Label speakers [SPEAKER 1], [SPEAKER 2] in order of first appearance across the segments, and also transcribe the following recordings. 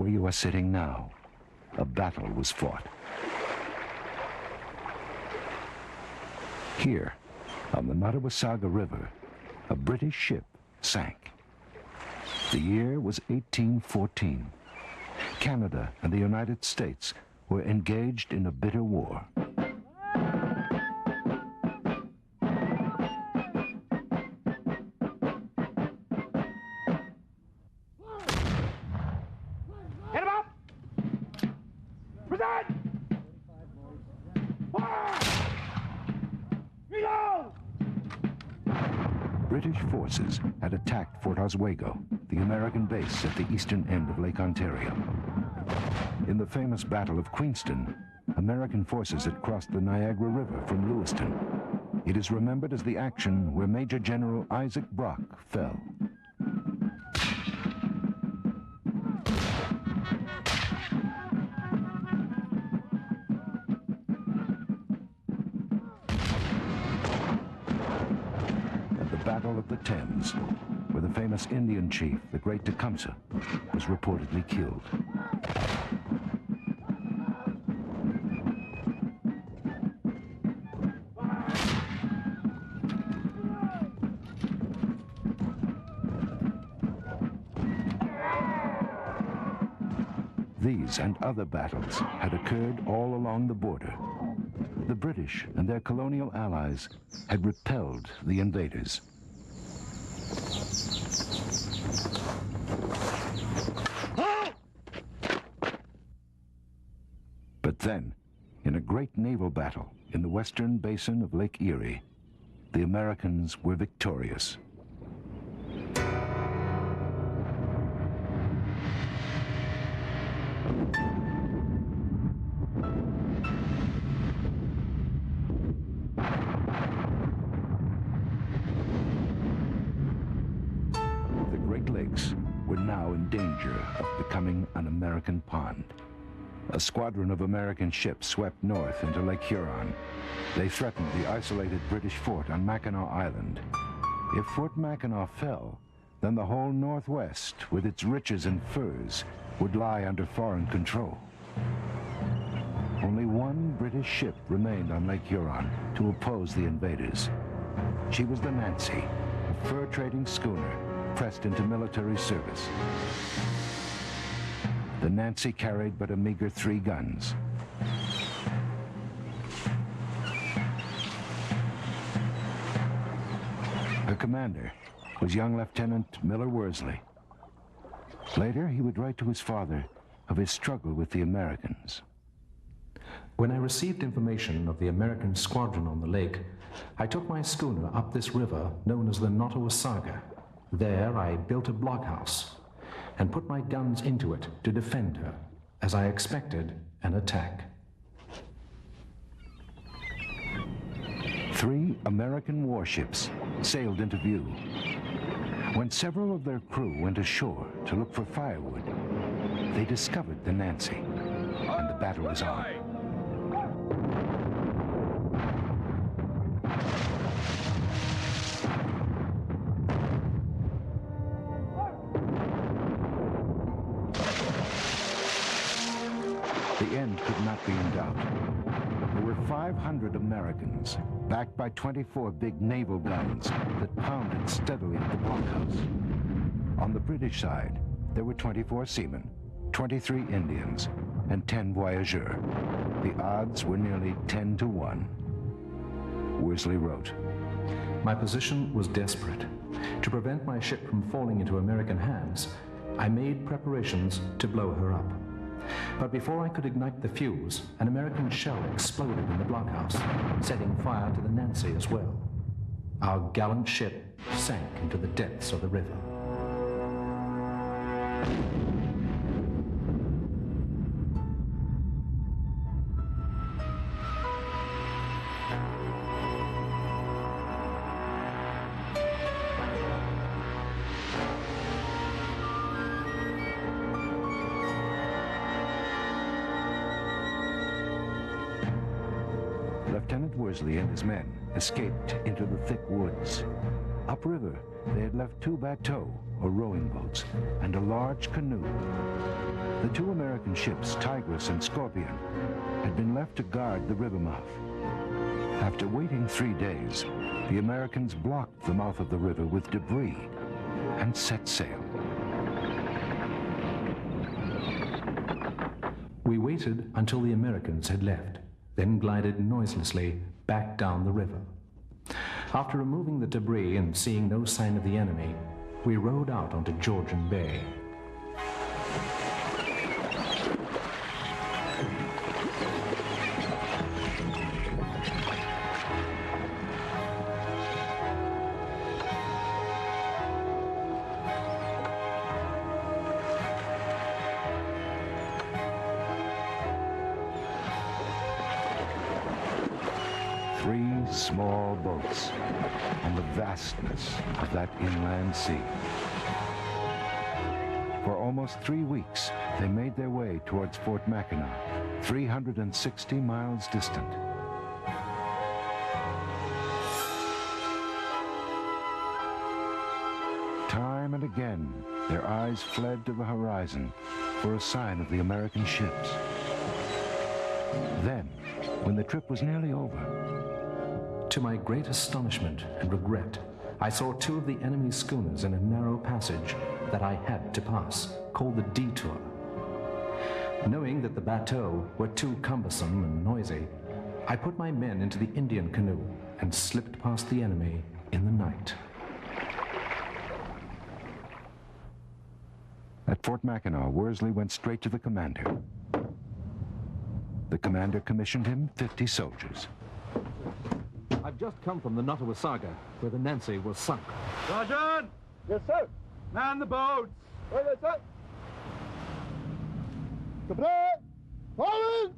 [SPEAKER 1] where you are sitting now, a battle was fought. Here, on the Nottawasaga River, a British ship sank. The year was 1814. Canada and the United States were engaged in a bitter war.
[SPEAKER 2] Hit him up! Present! Fire! Reload!
[SPEAKER 1] British forces had attacked Fort Oswego, the American base at the eastern end of Lake Ontario. In the famous Battle of Queenston, American forces had crossed the Niagara River from Lewiston. It is remembered as the action where Major General Isaac Brock fell. At the Battle of the Thames, where the famous Indian chief, the Great Tecumseh, was reportedly killed. These and other battles had occurred all along the border. The British and their colonial allies had repelled the invaders. But then, in a great naval battle in the western basin of Lake Erie, the Americans were victorious. The Great Lakes were now in danger of becoming an American pond. A squadron of American ships swept north into Lake Huron. They threatened the isolated British fort on Mackinac Island. If Fort Mackinac fell, then the whole Northwest, with its riches and furs, would lie under foreign control. Only one British ship remained on Lake Huron to oppose the invaders. She was the Nancy, a fur-trading schooner pressed into military service. The Nancy carried but a meager 3 guns. Her commander was young Lieutenant Miller Worsley. Later, he would write to his father of his struggle with the Americans.
[SPEAKER 3] When I received information of the American squadron on the lake, I took my schooner up this river known as the Nottawasaga. There, I built a blockhouse and put my guns into it to defend her, as I expected an attack.
[SPEAKER 1] 3 American warships sailed into view. When several of their crew went ashore to look for firewood, they discovered the Nancy, and the battle was on. The end could not be in doubt. There were 500 Americans, backed by 24 big naval guns that pounded steadily at the blockhouse. On the British side, there were 24 seamen, 23 Indians, and 10 voyageurs. The odds were nearly 10 to 1. Worsley wrote,
[SPEAKER 3] My position was desperate. To prevent my ship from falling into American hands, I made preparations to blow her up. But before I could ignite the fuse, an American shell exploded in the blockhouse, setting fire to the Nancy as well. Our gallant ship sank into the depths of the river.
[SPEAKER 1] Lieutenant Worsley and his men escaped into the thick woods. Upriver, they had left 2 bateaux, or rowing boats, and a large canoe. The 2 American ships, Tigress and Scorpion, had been left to guard the river mouth. After waiting 3 days, the Americans blocked the mouth of the river with debris and set sail.
[SPEAKER 3] We waited until the Americans had left, then glided noiselessly back down the river. After removing the debris and seeing no sign of the enemy, we rowed out onto Georgian Bay.
[SPEAKER 1] Small boats on the vastness of that inland sea. For almost 3 weeks, they made their way towards Fort Mackinac, 360 miles distant. Time and again, their eyes fled to the horizon for a sign of the American ships. Then, when the trip was nearly over,
[SPEAKER 3] to my great astonishment and regret, I saw 2 of the enemy's schooners in a narrow passage that I had to pass, called the Detour. Knowing that the bateaux were too cumbersome and noisy, I put my men into the Indian canoe and slipped past the enemy in the night.
[SPEAKER 1] At Fort Mackinac, Worsley went straight to the commander. The commander commissioned him 50 soldiers.
[SPEAKER 3] I've just come from the Nottawasaga, where the Nancy was sunk.
[SPEAKER 2] Sergeant!
[SPEAKER 4] Yes, sir.
[SPEAKER 2] Man the boats!
[SPEAKER 4] Right, yes, sir. Supply! Forward!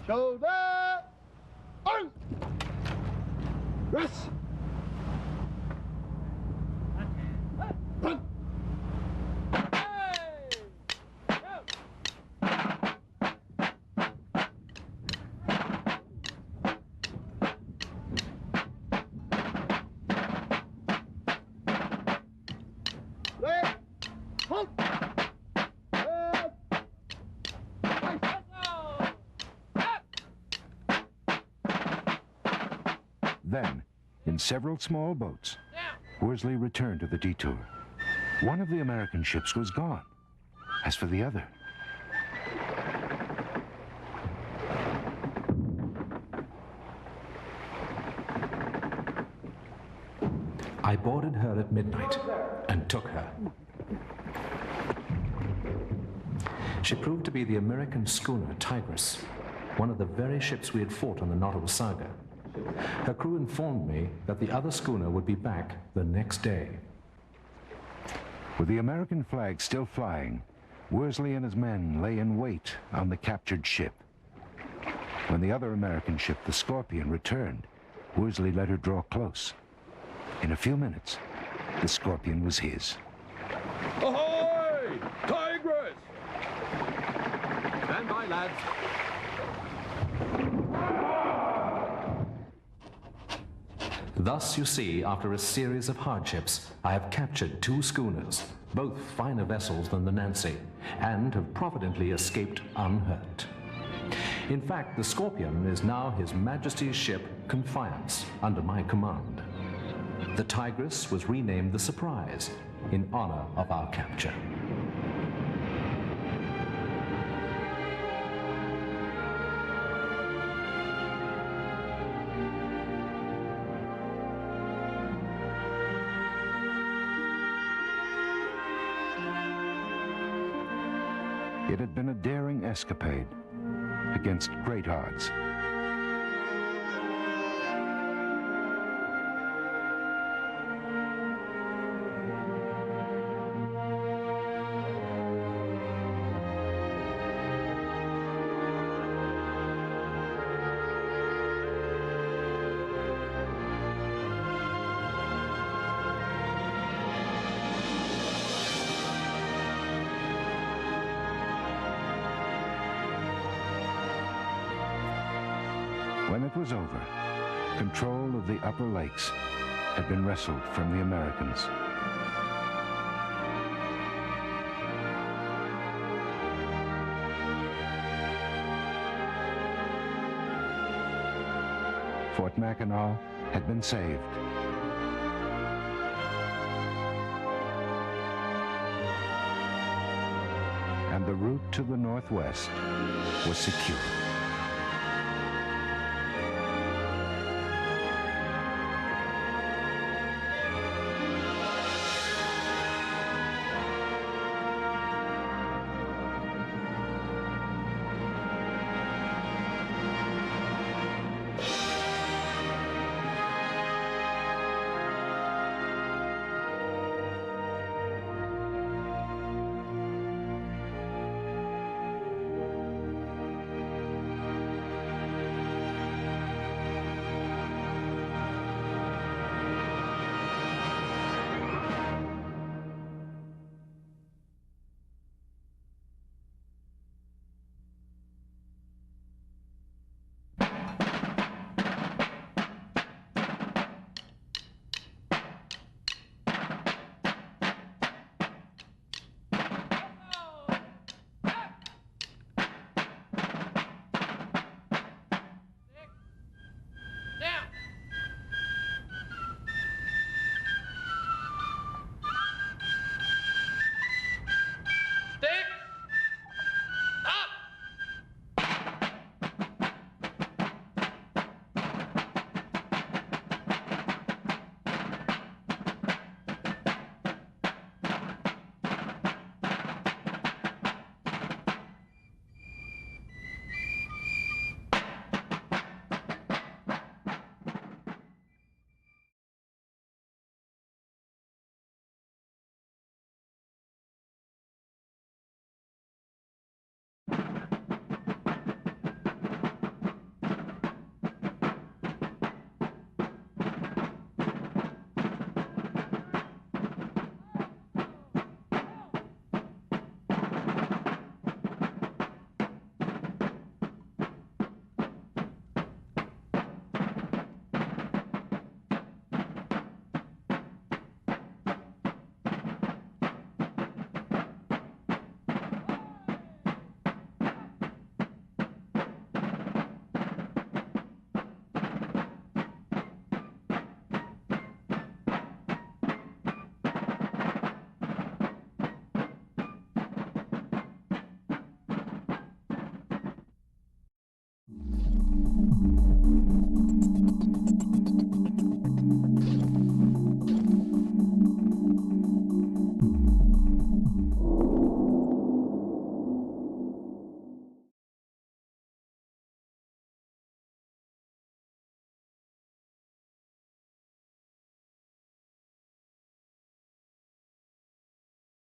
[SPEAKER 4] Shoulder! On! Rest! Run!
[SPEAKER 1] Then, in several small boats, Worsley returned to the Detour. One of the American ships was gone. As for the other,
[SPEAKER 3] I boarded her at midnight and took her. She proved to be the American schooner Tigress, one of the very ships we had fought on the Nottawasaga. Her crew informed me that the other schooner would be back the next day.
[SPEAKER 1] with the American flag still flying, Worsley and his men lay in wait on the captured ship. When the other American ship, the Scorpion, returned, Worsley let her draw close. In a few minutes, the Scorpion was his.
[SPEAKER 2] Ahoy! Tigress!
[SPEAKER 3] Stand by, lads. Thus, you see, after a series of hardships, I have captured 2 schooners, both finer vessels than the Nancy, and have providently escaped unhurt. In fact, the Scorpion is now His Majesty's ship, Confiance, under my command. The Tigress was renamed the Surprise, in honor of our capture.
[SPEAKER 1] It had been a daring escapade against great odds. When it was over, Control of the upper lakes had been wrestled from the Americans. Fort Mackinac had been saved. And the route to the northwest was secure.